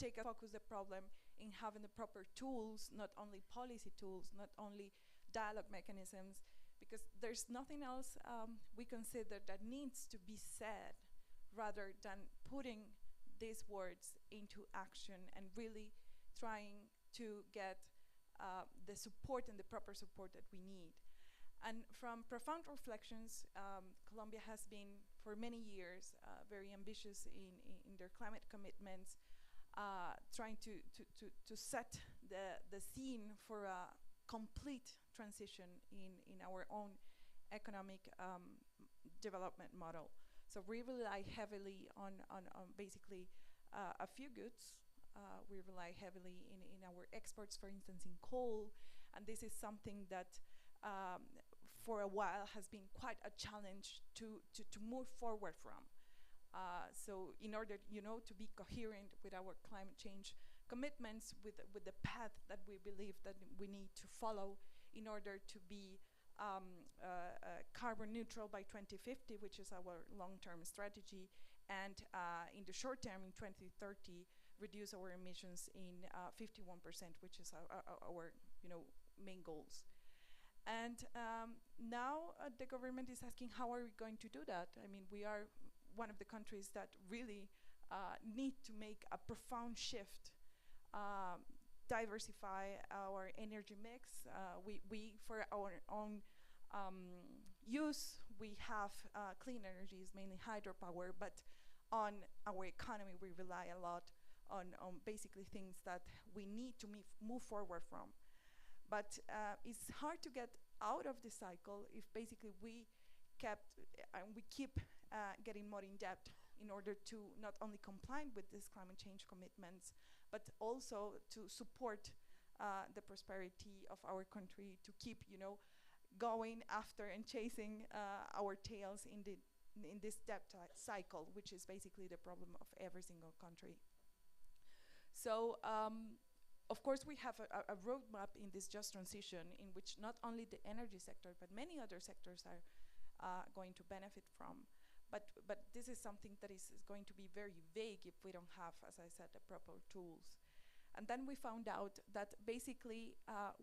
take a focus the problem in having the proper tools, not only policy tools, not only dialogue mechanisms, because there's nothing else we consider that needs to be said rather than putting these words into action and really trying to get the support and the proper support that we need. And from profound reflections, Colombia has been for many years very ambitious in their climate commitments, trying to set the scene for a complete transition in our own economic development model. So we rely heavily on basically a few goods. We rely heavily in our exports, for instance, in coal, and this is something that for a while has been quite a challenge to move forward from. So in order, to be coherent with our climate change commitments, with the path that we believe that we need to follow in order to be carbon neutral by 2050, which is our long-term strategy, and in the short term, in 2030, reduce our emissions in 51%, which is our main goals. And now the government is asking, how are we going to do that? I mean, we are one of the countries that really need to make a profound shift, diversify our energy mix. We for our own use, we have clean energies, mainly hydropower, but on our economy, we rely a lot on basically things that we need to move forward from. But it's hard to get out of the cycle if basically we keep getting more in debt in order to not only comply with these climate change commitments, but also to support the prosperity of our country, to keep, going after and chasing our tails in this debt cycle, which is basically the problem of every single country. So, of course, we have a roadmap in this just transition in which not only the energy sector, but many other sectors are going to benefit from. But this is something that is going to be very vague if we don't have, as I said, the proper tools. And then we found out that basically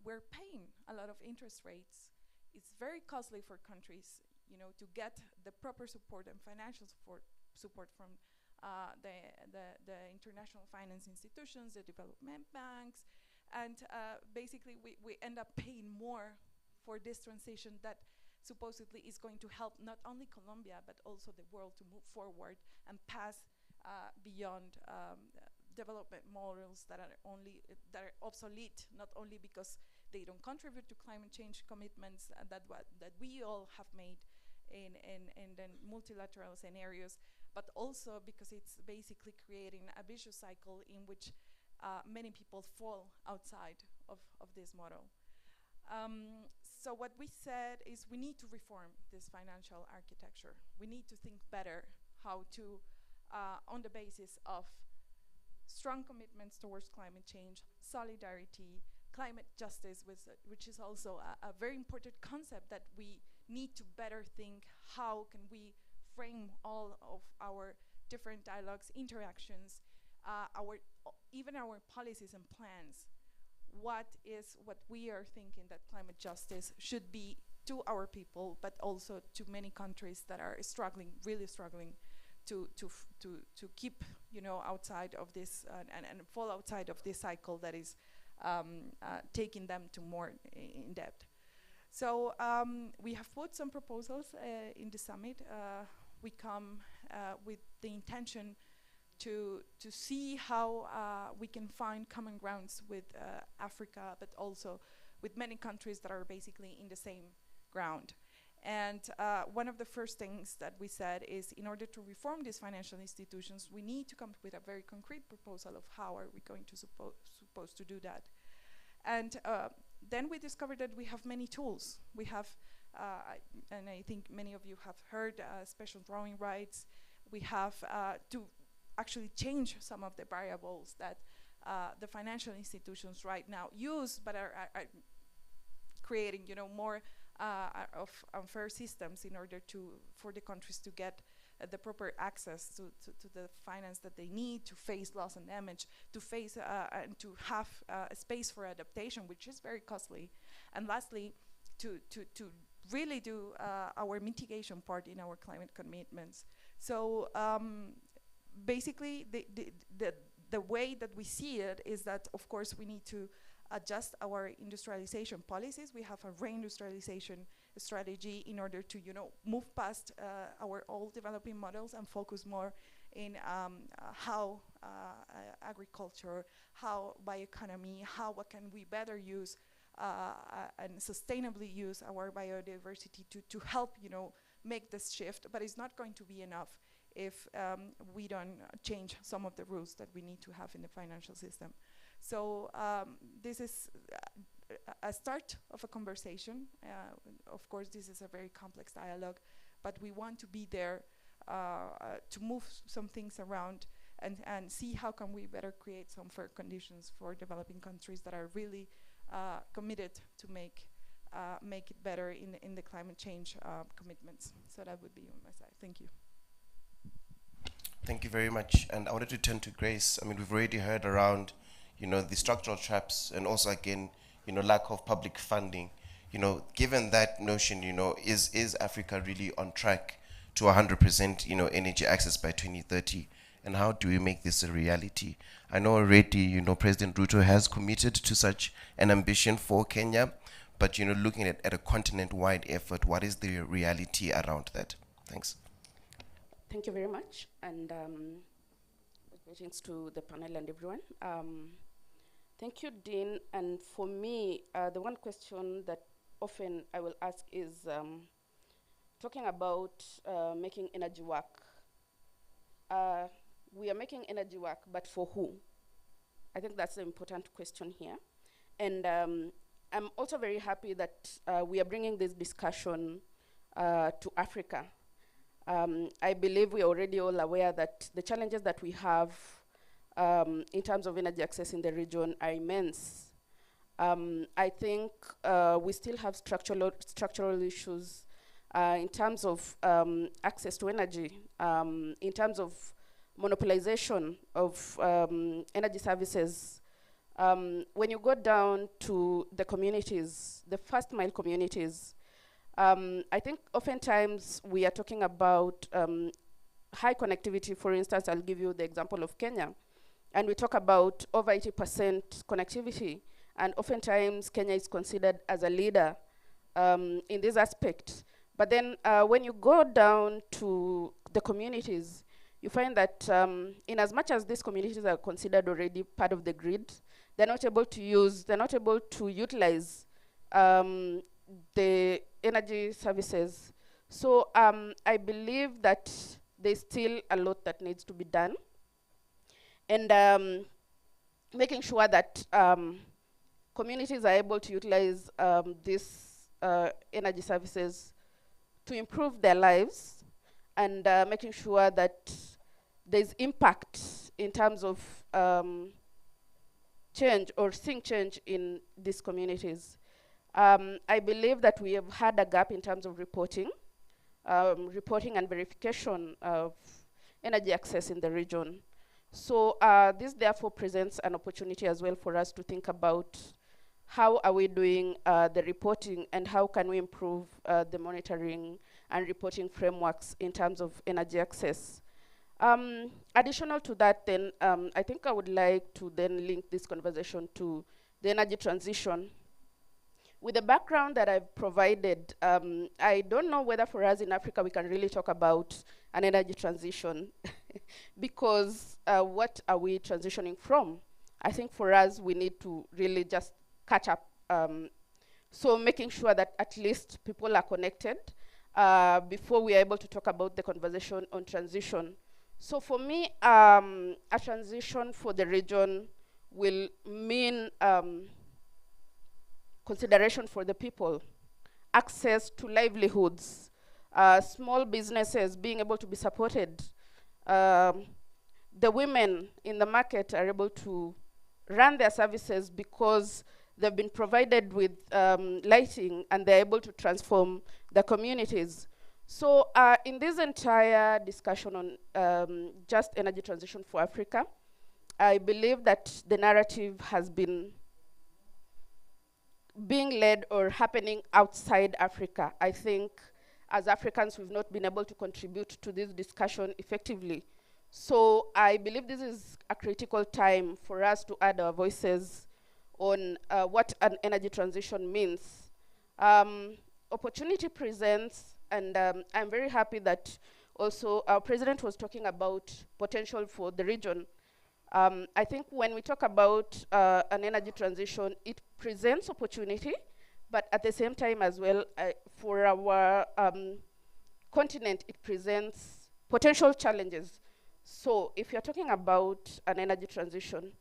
we're paying a lot of interest rates. It's very costly for countries, to get the proper support and financial support from the international finance institutions, the development banks, and basically we end up paying more for this transition that supposedly is going to help not only Colombia but also the world to move forward and pass beyond development models that are obsolete, not only because they don't contribute to climate change commitments that we all have made in the multilateral scenarios, but also because it's basically creating a vicious cycle in which many people fall outside of this model. So what we said is we need to reform this financial architecture. We need to think better how to, on the basis of strong commitments towards climate change, solidarity, climate justice, which is also a very important concept that we need to better think how can we frame all of our different dialogues, interactions, even our policies and plans. What we are thinking that climate justice should be to our people, but also to many countries that are struggling, really struggling to keep, outside of this and fall outside of this cycle that is taking them to more in debt. So we have put some proposals in the summit. We come with the intention to see how we can find common grounds with Africa, but also with many countries that are basically in the same ground. And one of the first things that we said is, in order to reform these financial institutions, we need to come up with a very concrete proposal of how are we going to supposed to do that. And then we discovered that we have many tools. We have, and I think many of you have heard, special drawing rights. We have to actually change some of the variables that the financial institutions right now use, but are creating, more of unfair systems in order for the countries to get the proper access to the finance that they need to face loss and damage, to face and to have a space for adaptation, which is very costly. And lastly, to really do our mitigation part in our climate commitments. So basically, the way that we see it is that, of course, we need to adjust our industrialization policies. We have a reindustrialization strategy in order to, move past our old developing models and focus more in how agriculture, how bioeconomy, what can we better use and sustainably use our biodiversity to help, make this shift. But it's not going to be enough if we don't change some of the rules that we need to have in the financial system. So this is a start of a conversation. Of course, this is a very complex dialogue, but we want to be there to move some things around and see how can we better create some fair conditions for developing countries that are really committed to make it better in the climate change commitments. So that would be on my side. Thank you. Thank you very much. And I wanted to turn to Grace. I mean, we've already heard around, the structural traps and also, again, lack of public funding. Given that notion, is Africa really on track to 100%, energy access by 2030? And how do we make this a reality? I know already, President Ruto has committed to such an ambition for Kenya, but, looking at a continent-wide effort, what is the reality around that? Thanks. Thank you very much, and greetings to the panel and everyone. Thank you, Dean. And for me, the one question that often I will ask is talking about making energy work. We are making energy work, but for who? I think that's the important question here. And I'm also very happy that we are bringing this discussion to Africa. I believe we are already all aware that the challenges that we have in terms of energy access in the region are immense. I think we still have structural issues in terms of access to energy, in terms of monopolization of energy services. When you go down to the communities, the first mile communities, I think oftentimes we are talking about high connectivity. For instance, I'll give you the example of Kenya. And we talk about over 80% connectivity. And oftentimes Kenya is considered as a leader in this aspect. But then when you go down to the communities, you find that in as much as these communities are considered already part of the grid, they're not able to utilize the energy services. So I believe that there's still a lot that needs to be done. And making sure that communities are able to utilize these energy services to improve their lives, and making sure that there's impact in terms of change or seeing change in these communities. I believe that we have had a gap in terms of reporting and verification of energy access in the region. So this therefore presents an opportunity as well for us to think about how are we doing the reporting and how can we improve the monitoring and reporting frameworks in terms of energy access. Additional to that then, I think I would like to then link this conversation to the energy transition. With the background that I've provided, I don't know whether for us in Africa we can really talk about an energy transition because what are we transitioning from? I think for us we need to really just catch up. So making sure that at least people are connected before we are able to talk about the conversation on transition. So for me, a transition for the region will mean consideration for the people, access to livelihoods, small businesses being able to be supported. The women in the market are able to run their services because they've been provided with lighting and they're able to transform the communities. So in this entire discussion on just energy transition for Africa, I believe that the narrative has been being led or happening outside Africa. I think as Africans, we've not been able to contribute to this discussion effectively. So I believe this is a critical time for us to add our voices on what an energy transition means. Opportunity presents, and I'm very happy that also our president was talking about potential for the region. I think when we talk about an energy transition, it presents opportunity, but at the same time as well, for our continent, it presents potential challenges. So if you're talking about an energy transition,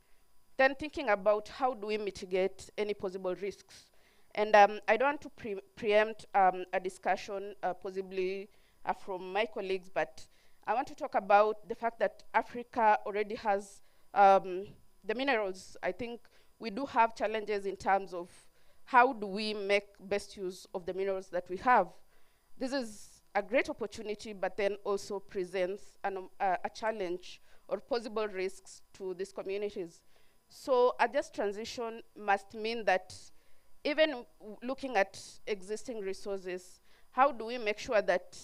then thinking about how do we mitigate any possible risks. And I don't want to preempt a discussion possibly from my colleagues, but I want to talk about the fact that Africa already has the minerals. I think we do have challenges in terms of how do we make best use of the minerals that we have. This is a great opportunity, but then also presents a challenge or possible risks to these communities. So a just transition must mean that even looking at existing resources, how do we make sure that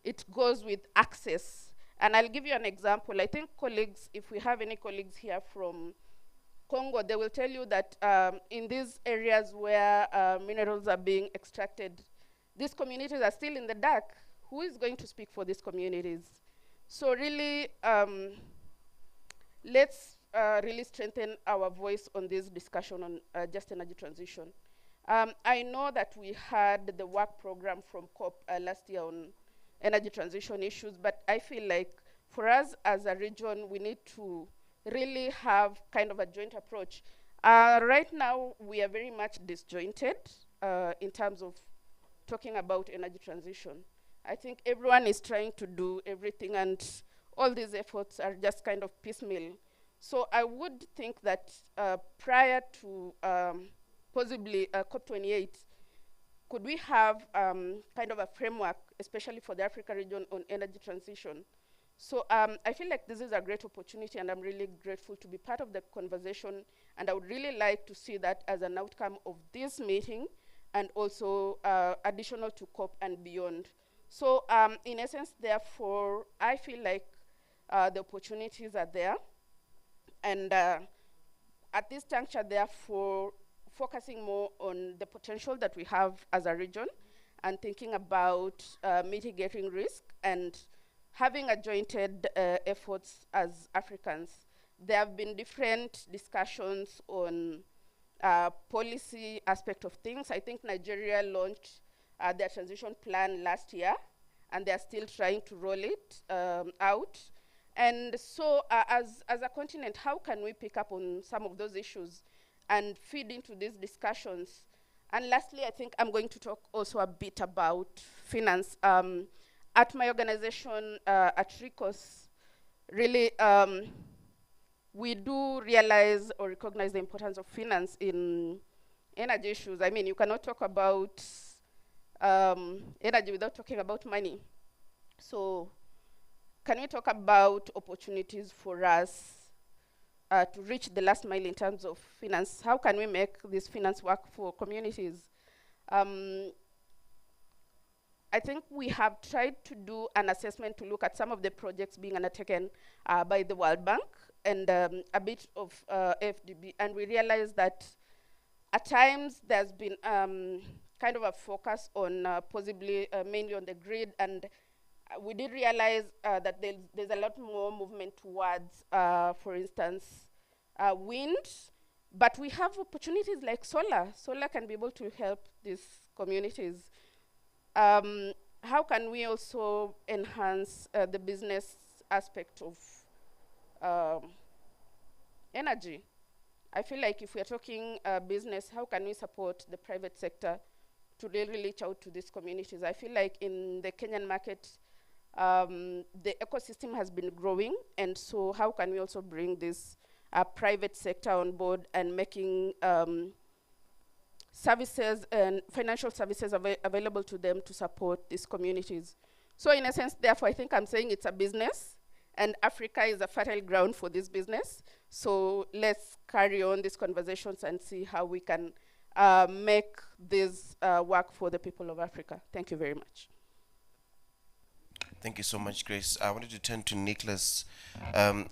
it goes with access? And I'll give you an example. I think colleagues, if we have any colleagues here from Congo, they will tell you that in these areas where minerals are being extracted, these communities are still in the dark. Who is going to speak for these communities? So really, let's really strengthen our voice on this discussion on just energy transition. I know that we had the work program from COP last year on energy transition issues, but I feel like for us as a region, we need to really have kind of a joint approach. Right now, we are very much disjointed in terms of talking about energy transition. I think everyone is trying to do everything, and all these efforts are just kind of piecemeal. So I would think that prior to possibly COP28, could we have kind of a framework, especially for the Africa region, on energy transition? So I feel like this is a great opportunity, and I'm really grateful to be part of the conversation, and I would really like to see that as an outcome of this meeting, and also additional to COP and beyond. So in essence, therefore, I feel like the opportunities are there, and at this juncture, therefore, focusing more on the potential that we have as a region and thinking about mitigating risk and having a jointed efforts as Africans. There have been different discussions on policy aspect of things. I think Nigeria launched their transition plan last year, and they're still trying to roll it out. And so as a continent, how can we pick up on some of those issues and feed into these discussions? And lastly, I think I'm going to talk also a bit about finance. At my organization, at RICOS, really, we do realize or recognize the importance of finance in energy issues. I mean, you cannot talk about energy without talking about money. So can we talk about opportunities for us to reach the last mile in terms of finance? How can we make this finance work for communities? I think we have tried to do an assessment to look at some of the projects being undertaken by the World Bank and a bit of FDB, and we realized that at times there's been kind of a focus on possibly mainly on the grid, and we did realize that there's a lot more movement towards, for instance, wind, but we have opportunities like solar. Solar can be able to help these communities. How can we also enhance the business aspect of energy? I feel like if we're talking business, how can we support the private sector to really reach out to these communities? I feel like in the Kenyan market, the ecosystem has been growing, and so how can we also bring this private sector on board and making services and financial services available to them to support these communities? So in a sense, therefore, I think I'm saying it's a business, and Africa is a fertile ground for this business. So let's carry on these conversations and see how we can make this work for the people of Africa. Thank you very much. Thank you so much, Grace. I wanted to turn to Nicholas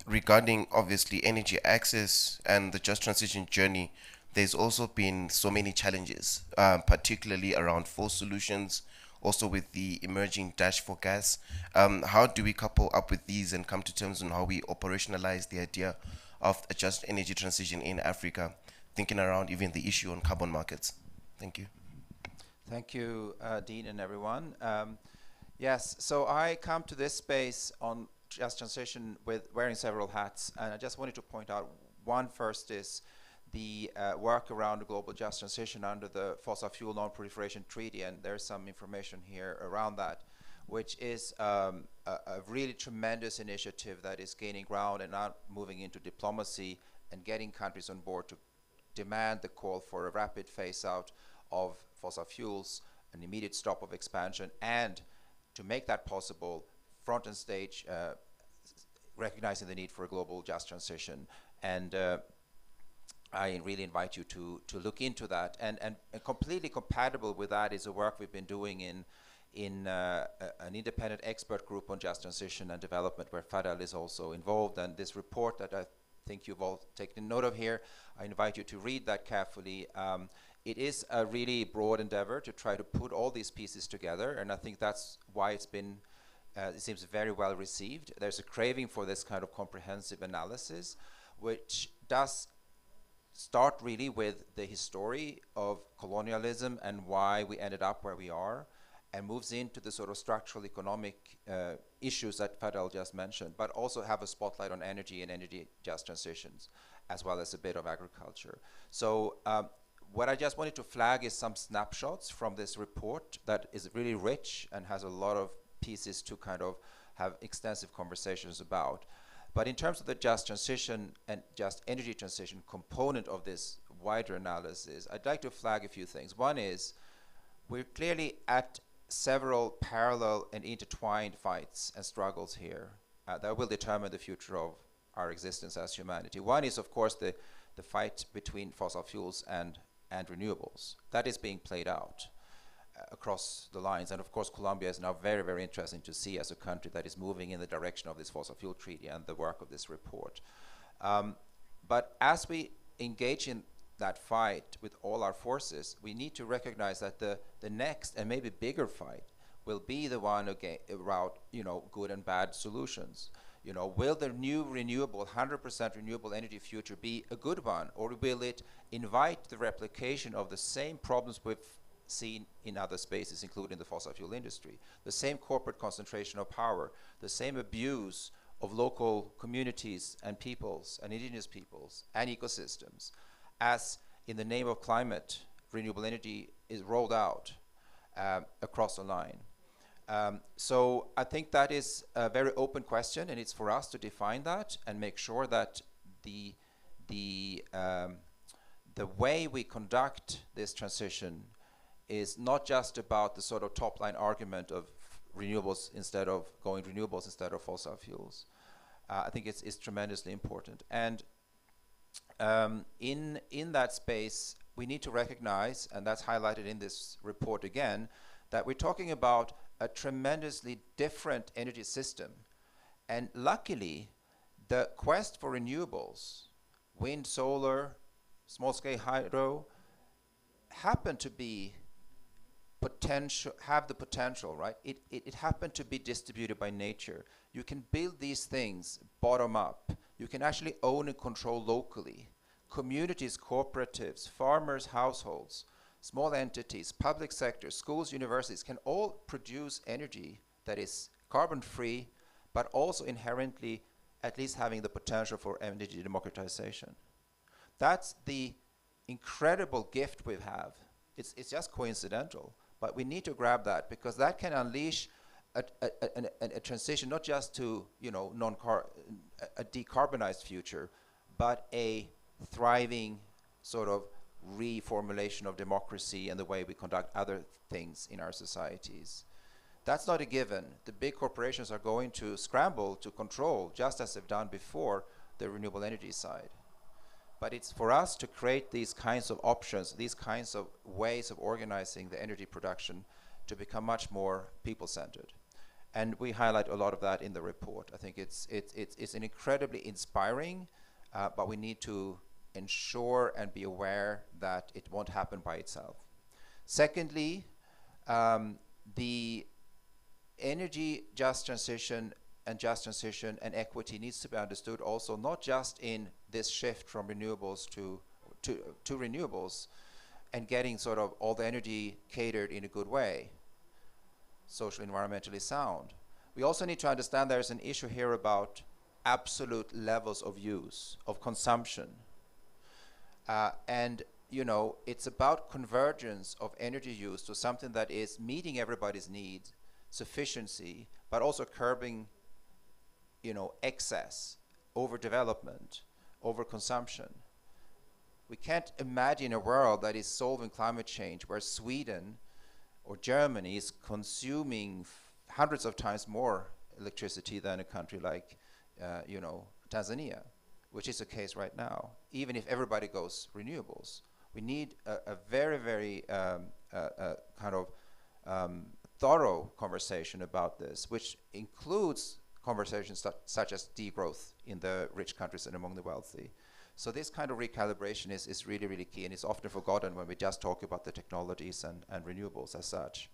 regarding obviously energy access and the just transition journey. There's also been so many challenges, particularly around forced solutions, also with the emerging dash for gas. How do we couple up with these and come to terms on how we operationalize the idea of a just energy transition in Africa, thinking around even the issue on carbon markets? Thank you. Thank you, Dean and everyone. Yes, so I come to this space on just transition with wearing several hats, and I just wanted to point out one first is the work around the global just transition under the Fossil Fuel Non-Proliferation Treaty, and there's some information here around that, which is a really tremendous initiative that is gaining ground and now moving into diplomacy and getting countries on board to demand the call for a rapid phase out of fossil fuels, an immediate stop of expansion, and to make that possible, front and stage, recognizing the need for a global just transition. And I really invite you to look into that. And completely compatible with that is the work we've been doing in an independent expert group on just transition and development, where FADEL is also involved. And this report that I think you've all taken note of here, I invite you to read that carefully. It is a really broad endeavor to try to put all these pieces together, and I think that's why it's been, it seems very well received. There's a craving for this kind of comprehensive analysis, which does start really with the history of colonialism and why we ended up where we are, and moves into the sort of structural economic issues that Fadel just mentioned, but also have a spotlight on energy and energy just transitions, as well as a bit of agriculture. So what I just wanted to flag is some snapshots from this report that is really rich and has a lot of pieces to kind of have extensive conversations about. But in terms of the just transition and just energy transition component of this wider analysis, I'd like to flag a few things. One is we're clearly at several parallel and intertwined fights and struggles here that will determine the future of our existence as humanity. One is, of course, the fight between fossil fuels and renewables. That is being played out across the lines. And of course, Colombia is now very, very interesting to see as a country that is moving in the direction of this fossil fuel treaty and the work of this report. But as we engage in that fight with all our forces, we need to recognize that the next and maybe bigger fight will be the one about, good and bad solutions. Will the new renewable, 100% renewable energy future be a good one, or will it invite the replication of the same problems we've seen in other spaces, including the fossil fuel industry? The same corporate concentration of power, the same abuse of local communities and peoples and indigenous peoples and ecosystems, as in the name of climate, renewable energy is rolled out across the line. So I think that is a very open question, and it's for us to define that and make sure that the way we conduct this transition is not just about the sort of top line argument of renewables instead of fossil fuels. I think it's tremendously important. And in that space, we need to recognize, and that's highlighted in this report again, that we're talking about a tremendously different energy system. And luckily, the quest for renewables, wind, solar, small-scale hydro, happen to be have the potential, right? It happened to be distributed by nature. You can build these things bottom up. You can actually own and control locally. Communities, cooperatives, farmers, households, small entities, public sector, schools, universities can all produce energy that is carbon-free, but also inherently at least having the potential for energy democratization. That's the incredible gift we have. It's just coincidental, but we need to grab that, because that can unleash a transition, not just to a decarbonized future, but a thriving sort of reformulation of democracy and the way we conduct other things in our societies. That's not a given. The big corporations are going to scramble to control, just as they've done before, the renewable energy side. But it's for us to create these kinds of options, these kinds of ways of organizing the energy production to become much more people-centered. And we highlight a lot of that in the report. I think it's an incredibly inspiring, but we need to ensure and be aware that it won't happen by itself. Secondly, the energy just transition and equity needs to be understood also not just in this shift from renewables to renewables and getting sort of all the energy catered in a good way, socially, environmentally sound. We also need to understand there's an issue here about absolute levels of use, of consumption. And you know, it's about convergence of energy use to something that is meeting everybody's needs, sufficiency, but also curbing, you know, excess, overdevelopment, overconsumption. We can't imagine a world that is solving climate change where Sweden or Germany is consuming hundreds of times more electricity than a country like, you know, Tanzania, which is the case right now, even if everybody goes renewables. We need a very, very kind of thorough conversation about this, which includes conversations such as degrowth in the rich countries and among the wealthy. So this kind of recalibration is really, really key, and it's often forgotten when we just talk about the technologies and renewables as such.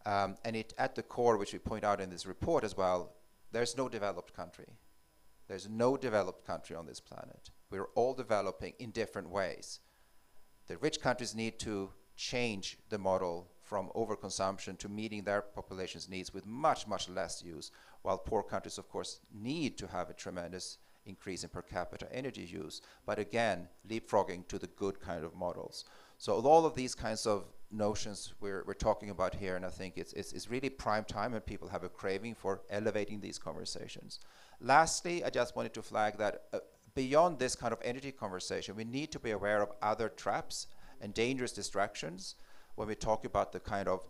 And it, at the core, which we point out in this report as well, there's no developed country. There's no developed country on this planet. We're all developing in different ways. The rich countries need to change the model from overconsumption to meeting their population's needs with much, much less use, while poor countries, of course, need to have a tremendous increase in per capita energy use, but again, leapfrogging to the good kind of models. So all of these kinds of notions we're talking about here, and I think it's really prime time and people have a craving for elevating these conversations. Lastly, I just wanted to flag that beyond this kind of energy conversation, we need to be aware of other traps and dangerous distractions when we talk about the kind of,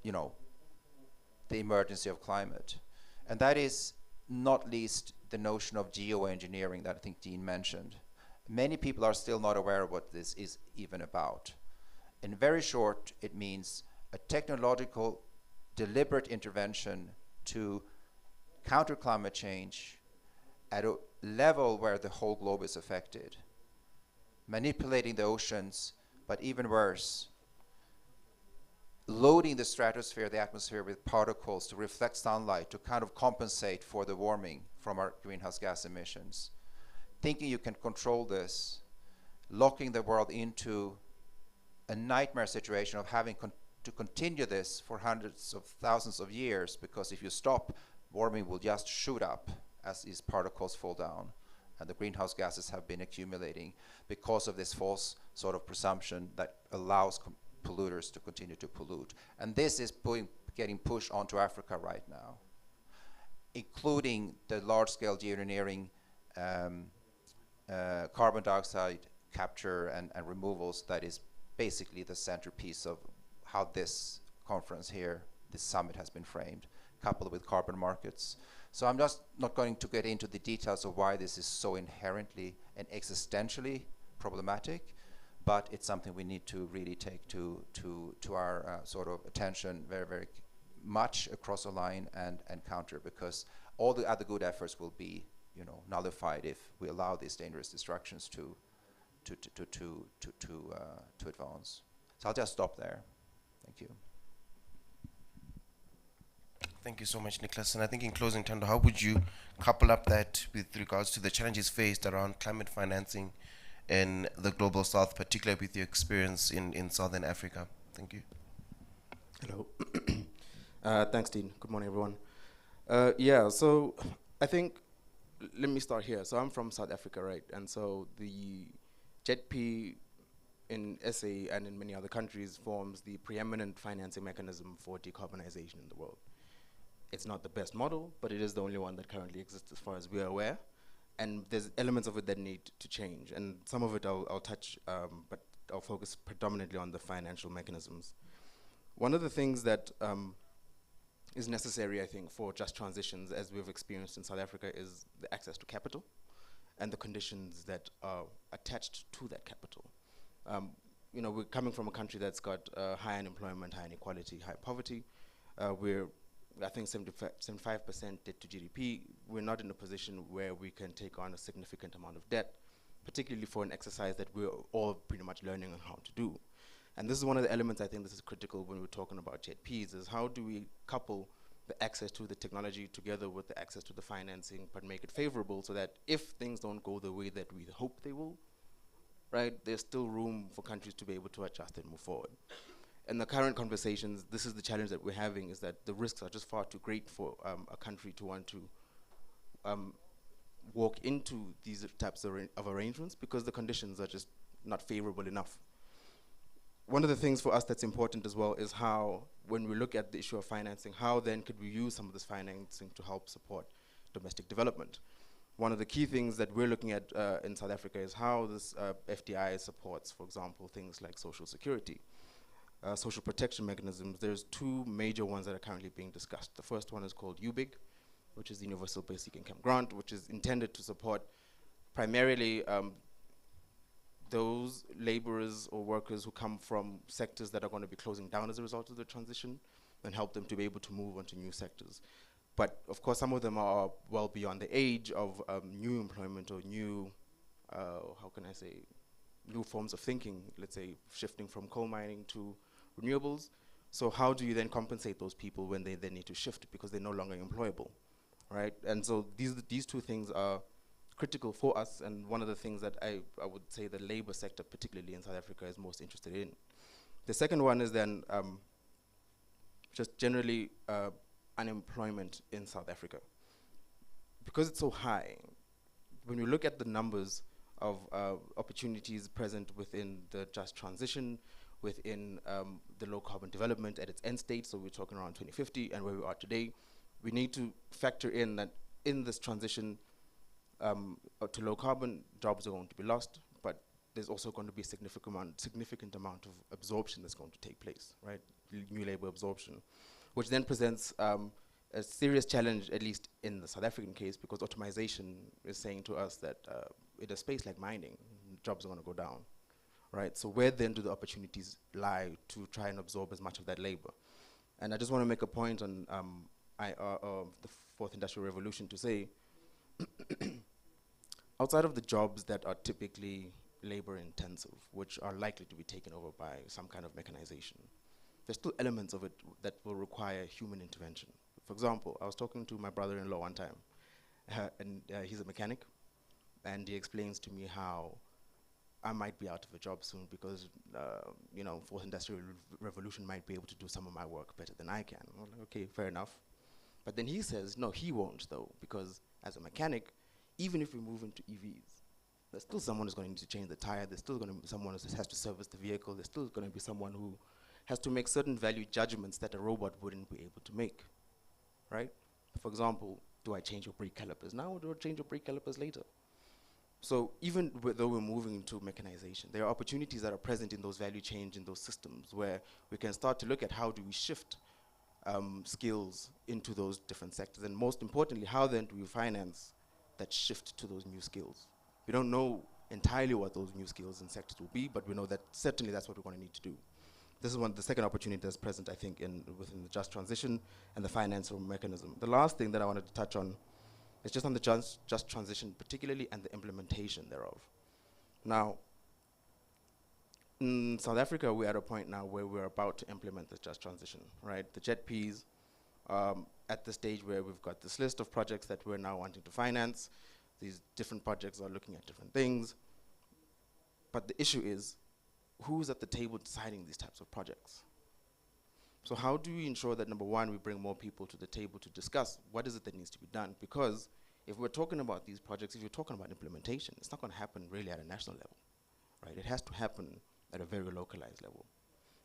you know, the emergency of climate. And that is not least the notion of geoengineering that I think Dean mentioned. Many people are still not aware of what this is even about. In very short, it means a technological, deliberate intervention to counter climate change at a level where the whole globe is affected. Manipulating the oceans, but even worse, loading the stratosphere, the atmosphere with particles to reflect sunlight to kind of compensate for the warming from our greenhouse gas emissions. Thinking you can control this, locking the world into a nightmare situation of having to continue this for hundreds of thousands of years, because if you stop, warming will just shoot up as these particles fall down. And the greenhouse gases have been accumulating because of this false sort of presumption that allows polluters to continue to pollute. And this is getting pushed onto Africa right now, including the large-scale geoengineering, carbon dioxide capture and removals that is basically the centerpiece of how this conference here, this summit has been framed, coupled with carbon markets. So I'm just not going to get into the details of why this is so inherently and existentially problematic, but it's something we need to really take to our sort of attention very, very much across the line and counter, because all the other good efforts will be, you know, nullified if we allow these dangerous distractions to advance. So I'll just stop there. Thank you. Thank you so much, Nicholas. And I think in closing, Thando, how would you couple up that with regards to the challenges faced around climate financing in the Global South, particularly with your experience in Southern Africa? Thank you. Hello. Thanks, Dean. Good morning, everyone. Yeah, so I think, let me start here. So I'm from South Africa, right? And so the JETP in SA and in many other countries forms the preeminent financing mechanism for decarbonization in the world. It's not the best model, but it is the only one that currently exists as far as we are aware. And there's elements of it that need to change. And some of it I'll touch, but I'll focus predominantly on the financial mechanisms. One of the things that is necessary, I think, for just transitions, as we've experienced in South Africa, is the access to capital and the conditions that are attached to that capital. You know, we're coming from a country that's got high unemployment, high inequality, high poverty. We're, I think, 75% debt to GDP. We're not in a position where we can take on a significant amount of debt, particularly for an exercise that we're all pretty much learning on how to do. And this is one of the elements I think this is critical when we're talking about JETPs, is how do we couple the access to the technology together with the access to the financing, but make it favorable so that if things don't go the way that we hope they will, right, there's still room for countries to be able to adjust and move forward. In the current conversations, this is the challenge that we're having, is that the risks are just far too great for a country to want to walk into these types of arrangements because the conditions are just not favorable enough. One of the things for us that's important as well is how, when we look at the issue of financing, how then could we use some of this financing to help support domestic development? One of the key things that we're looking at in South Africa is how this FDI supports, for example, things like social security, social protection mechanisms. There's two major ones that are currently being discussed. The first one is called UBIG, which is the Universal Basic Income Grant, which is intended to support primarily those laborers or workers who come from sectors that are going to be closing down as a result of the transition, and help them to be able to move on to new sectors. But of course, some of them are well beyond the age of new employment or new, how can I say, new forms of thinking, let's say shifting from coal mining to renewables. So how do you then compensate those people when they then need to shift because they're no longer employable, right? And so these two things are critical for us, and one of the things that I would say the labor sector, particularly in South Africa, is most interested in. The second one is then just generally unemployment in South Africa. Because it's so high, when we look at the numbers of opportunities present within the just transition, within the low carbon development at its end state, so we're talking around 2050 and where we are today, we need to factor in that in this transition to low carbon, jobs are going to be lost, but there's also going to be a significant amount of absorption that's going to take place, right? New labor absorption, which then presents a serious challenge, at least in the South African case, because automation is saying to us that in a space like mining, jobs are going to go down, right? So where then do the opportunities lie to try and absorb as much of that labor? And I just want to make a point on the fourth industrial revolution to say, outside of the jobs that are typically labor intensive, which are likely to be taken over by some kind of mechanization, there's still elements of it that will require human intervention. For example, I was talking to my brother-in-law one time, and he's a mechanic, and he explains to me how I might be out of a job soon because, you know, fourth industrial revolution might be able to do some of my work better than I can. I'm like, okay, fair enough. But then he says, no, he won't though, because as a mechanic, even if we move into EVs, there's still someone who's going to need to change the tire, there's still going to be someone who has to service the vehicle, there's still going to be someone who has to make certain value judgments that a robot wouldn't be able to make, right? For example, do I change your brake calipers now or do I change your brake calipers later? So even though we're moving into mechanization, there are opportunities that are present in those value chains, in those systems, where we can start to look at how do we shift skills into those different sectors, and most importantly, how then do we finance that shift to those new skills? We don't know entirely what those new skills and sectors will be, but we know that certainly that's what we're going to need to do. This is the second opportunity that's present, I think, within the just transition and the financial mechanism. The last thing that I wanted to touch on is just on the just transition particularly, and the implementation thereof. Now, in South Africa, we're at a point now where we're about to implement the just transition, right? The JETPs, at the stage where we've got this list of projects that we're now wanting to finance. These different projects are looking at different things. But the issue is, who's at the table deciding these types of projects? So how do we ensure that, number one, we bring more people to the table to discuss what is it that needs to be done? Because if we're talking about these projects, if you're talking about implementation, it's not going to happen really at a national level, right? It has to happen at a very localized level.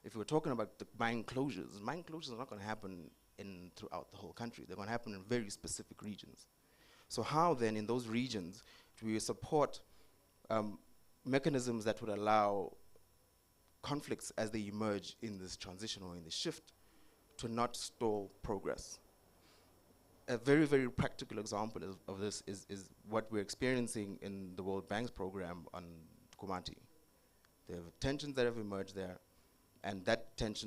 If we're talking about the mine closures are not going to happen throughout the whole country. They're going to happen in very specific regions. So how then, in those regions, do we support mechanisms that would allow conflicts as they emerge in this transition or in this shift to not stall progress. A very, very practical example of this is what we're experiencing in the World Bank's program on Komati. There are tensions that have emerged there, and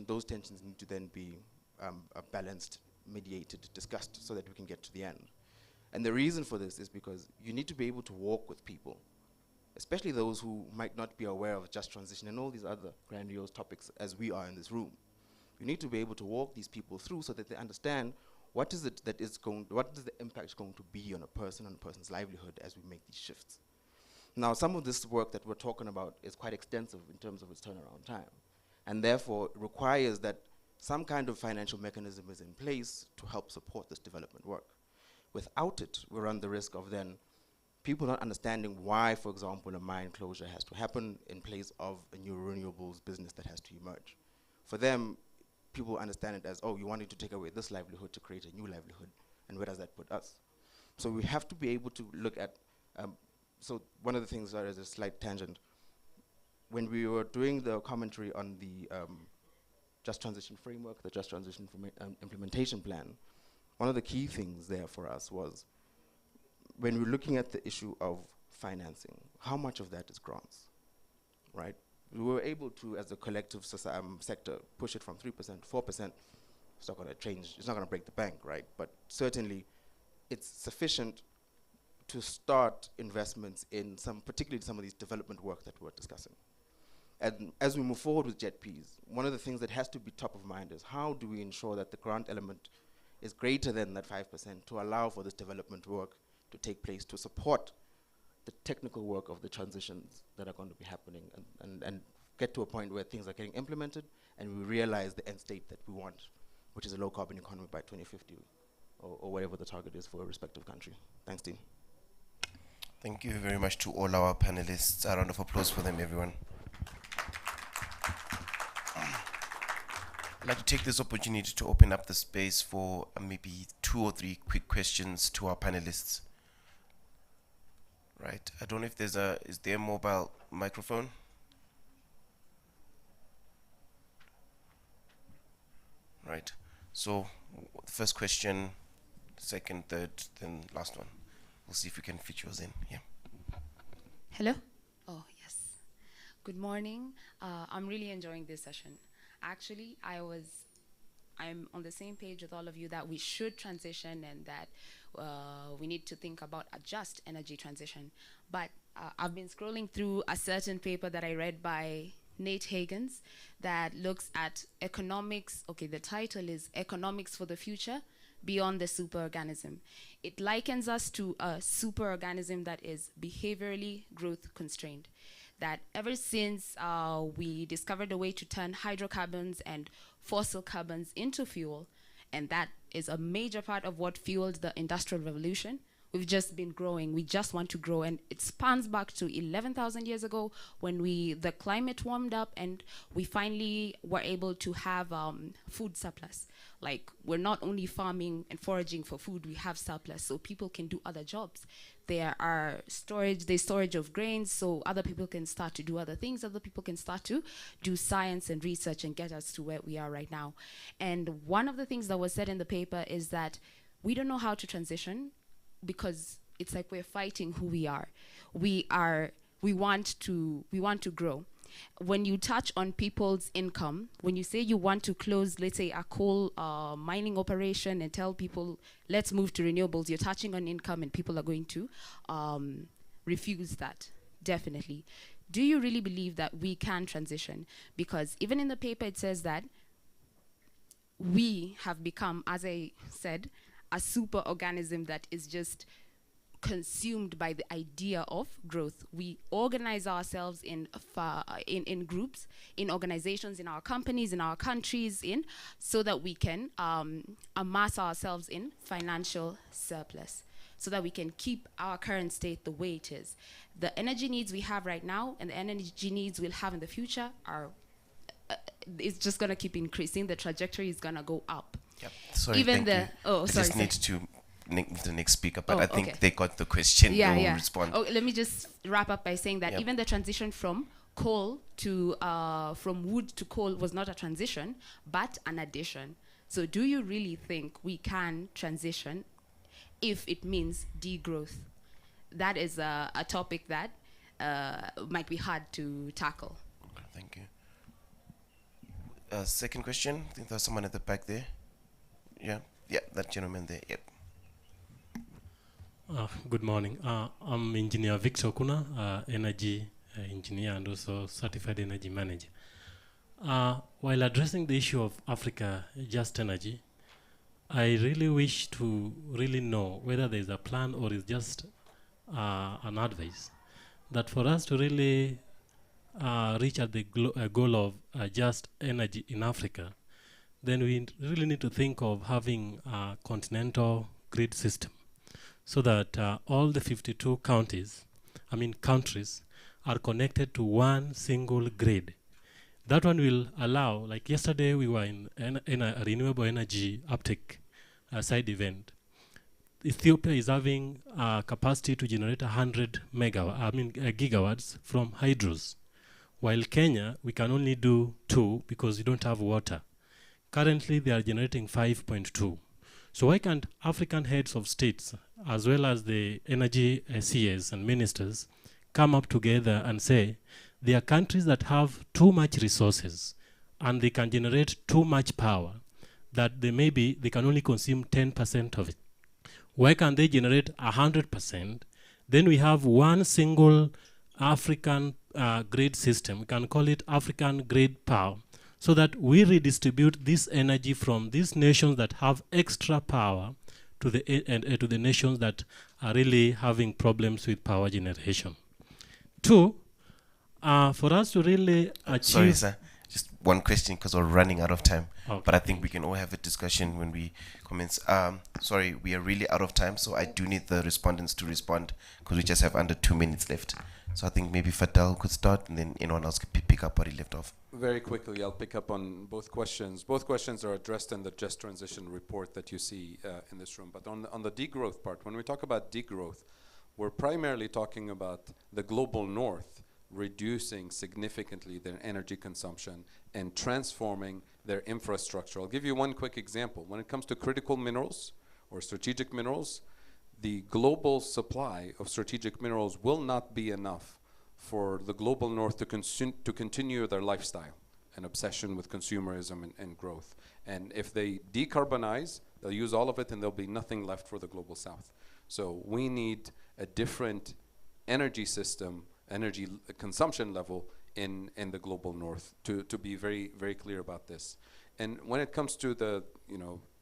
those tensions need to then be balanced, mediated, discussed, so that we can get to the end. And the reason for this is because you need to be able to walk with people, especially those who might not be aware of just transition and all these other grandiose topics as we are in this room. You need to be able to walk these people through so that they understand what is the impact going to be on a person's livelihood as we make these shifts. Now, some of this work that we're talking about is quite extensive in terms of its turnaround time, and therefore requires that some kind of financial mechanism is in place to help support this development work. Without it, we run the risk of then people not understanding why, for example, a mine closure has to happen in place of a new renewables business that has to emerge. For them, people understand it as, oh, you wanted to take away this livelihood to create a new livelihood, and where does that put us? So we have to be able to look at, so one of the things, as a slight tangent, when we were doing the commentary on the Just Transition Framework, the Just Transition Implementation Plan, one of the key things there for us was, when we're looking at the issue of financing, how much of that is grants, right? We were able to, as a collective sector, push it from 3% to 4%. It's not going to change, it's not going to break the bank, right? But certainly, it's sufficient to start investments in particularly some of these development work that we're discussing. And as we move forward with JETPs, one of the things that has to be top of mind is how do we ensure that the grant element is greater than that 5% to allow for this development work to take place, to support the technical work of the transitions that are going to be happening, and get to a point where things are getting implemented and we realize the end state that we want, which is a low carbon economy by 2050 or whatever the target is for a respective country. Thanks, team. Thank you very much to all our panelists. A round of applause for them, everyone. I'd like to take this opportunity to open up the space for maybe 2 or 3 quick questions to our panelists. Right, I don't know if is there a mobile microphone? Right, so first question, second, third, then last one. We'll see if we can fit yours in. Yeah. Hello? Oh, yes. Good morning. I'm really enjoying this session. Actually, I'm on the same page with all of you that we should transition and that we need to think about a just energy transition. But I've been scrolling through a certain paper that I read by Nate Higgins that looks at economics. Okay, the title is Economics for the Future Beyond the Superorganism. It likens us to a superorganism that is behaviorally growth constrained. That ever since we discovered a way to turn hydrocarbons and fossil carbons into fuel, and that is a major part of what fueled the Industrial Revolution, we've just been growing. We just want to grow, and it spans back to 11,000 years ago when the climate warmed up and we finally were able to have food surplus. Like, we're not only farming and foraging for food, we have surplus, so people can do other jobs. There's storage of grains, so other people can start to do other things. Other people can start to do science and research and get us to where we are right now. And one of the things that was said in the paper is that we don't know how to transition because it's like we're fighting who we are. We want to grow. When you touch on people's income, when you say you want to close, let's say, a coal mining operation and tell people, let's move to renewables, you're touching on income and people are going to refuse that, definitely. Do you really believe that we can transition? Because even in the paper it says that we have become, as I said, a super organism that is just consumed by the idea of growth. We organize ourselves in groups, in organizations, in our companies, in our countries, so that we can amass ourselves in financial surplus, so that we can keep our current state the way it is. The energy needs we have right now and the energy needs we'll have in the future are, it's just gonna keep increasing. The trajectory is gonna go up. Yep. Sorry, thank you. I just need to the next speaker, but I think they got the question. Yeah, We'll yeah. respond. Oh, let me just wrap up by saying that even the transition from coal to from wood to coal was not a transition, but an addition. So do you really think we can transition if it means degrowth? That is a topic that might be hard to tackle. Okay, thank you. Second question. I think there's someone at the back there. Yeah, that gentleman there. Yep. Good morning. I'm Engineer Victor Kuna, energy engineer and also certified energy manager. While addressing the issue of Africa Just Energy, I really wish to really know whether there's a plan or is just an advice that for us to really reach at the goal of just energy in Africa, then we really need to think of having a continental grid system so that all the 52 countries are connected to one single grid. That one will allow, like yesterday we were in a renewable energy uptake side event. Ethiopia is having capacity to generate 100 gigawatts from hydros, while Kenya, we can only do 2 because we don't have water. Currently, they are generating 5.2. So why can't African heads of states, as well as the energy CAs and ministers, come up together and say, there are countries that have too much resources and they can generate too much power, that they can only consume 10% of it. Why can't they generate 100%? Then we have one single African grid system. We can call it African grid power, so that we redistribute this energy from these nations that have extra power to the nations that are really having problems with power generation. Two, for us to really achieve... Sorry, sir. Just one question because we're running out of time. Okay. But I think we can all have a discussion when we commence. Sorry, we are really out of time, so I do need the respondents to respond because we just have under 2 minutes left. So I think maybe Fatal could start and then anyone else could pick up where he left off. Very quickly, I'll pick up on both questions. Both questions are addressed in the Just Transition report that you see in this room. But on the degrowth part, when we talk about degrowth, we're primarily talking about the global north reducing significantly their energy consumption and transforming their infrastructure. I'll give you one quick example. When it comes to critical minerals or strategic minerals, the global supply of strategic minerals will not be enough for the global north to continue their lifestyle and obsession with consumerism and growth. And if they decarbonize, they'll use all of it and there'll be nothing left for the global south. So we need a different energy system, energy consumption level in the global north to be very, very clear about this. And when it comes to the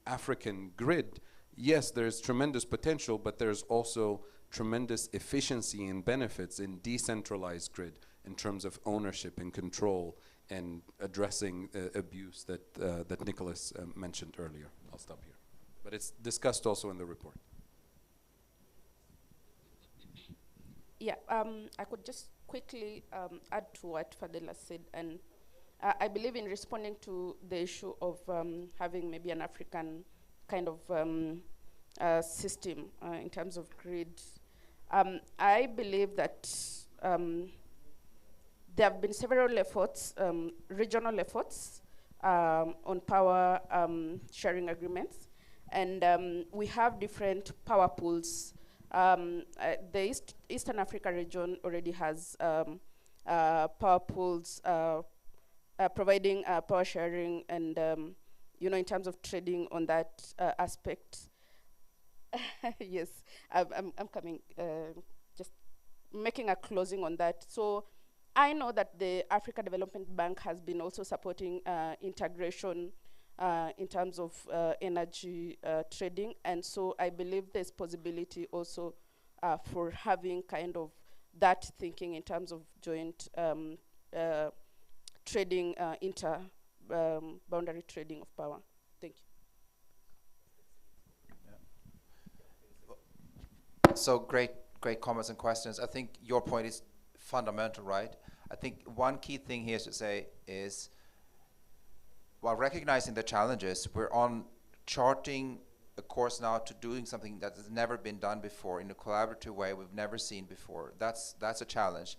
African grid, yes, there's tremendous potential, but there's also tremendous efficiency and benefits in decentralized grid in terms of ownership and control and addressing abuse that Nicholas mentioned earlier. I'll stop here. But it's discussed also in the report. Yeah, I could just quickly add to what Fadela said, and I believe in responding to the issue of having maybe an African kind of system in terms of grid. I believe that there have been several efforts, regional efforts on power sharing agreements, and we have different power pools. The Eastern Africa region already has power pools providing power sharing and in terms of trading on that aspect. Yes, I'm coming, just making a closing on that. So I know that the Africa Development Bank has been also supporting integration in terms of energy trading, and so I believe there's possibility also for having kind of that thinking in terms of joint trading, boundary trading of power. Thank you. So great comments and questions. I think your point is fundamental, right? I think one key thing here to say is, while recognizing the challenges, we're on charting a course now to doing something that has never been done before in a collaborative way we've never seen before. That's a challenge,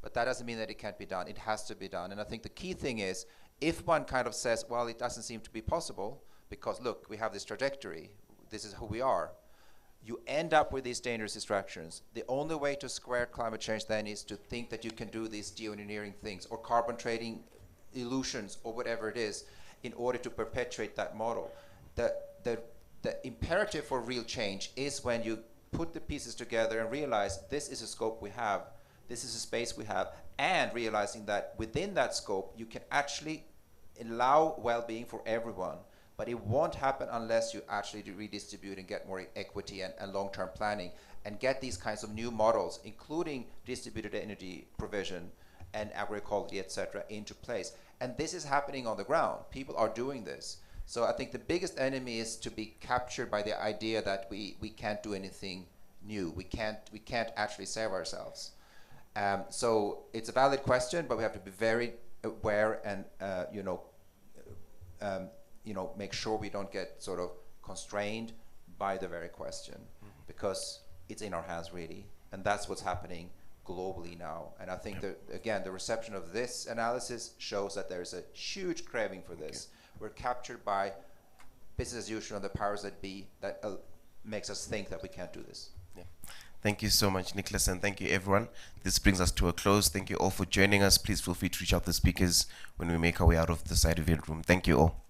but that doesn't mean that it can't be done. It has to be done. And I think the key thing is, if one kind of says, well, it doesn't seem to be possible, because look, we have this trajectory, this is who we are, you end up with these dangerous distractions. The only way to square climate change then is to think that you can do these geoengineering things or carbon trading illusions or whatever it is in order to perpetuate that model. The imperative for real change is when you put the pieces together and realize this is a scope we have, this is a space we have, and realizing that within that scope you can actually allow well-being for everyone. But it won't happen unless you actually redistribute and get more equity and long-term planning and get these kinds of new models, including distributed energy provision and agroecology, etc., into place. And this is happening on the ground. People are doing this. So I think the biggest enemy is to be captured by the idea that we can't do anything new. We can't actually save ourselves. So it's a valid question, but we have to be very aware and make sure we don't get sort of constrained by the very question, because it's in our hands really, and that's what's happening globally now. And I think that again, the reception of this analysis shows that there's a huge craving for this. We're captured by business as usual and the powers that be that makes us think that we can't do this. Yeah. Thank you so much, Nicholas, and thank you, everyone. This brings us to a close. Thank you all for joining us. Please feel free to reach out to the speakers when we make our way out of the side of the room. Thank you all.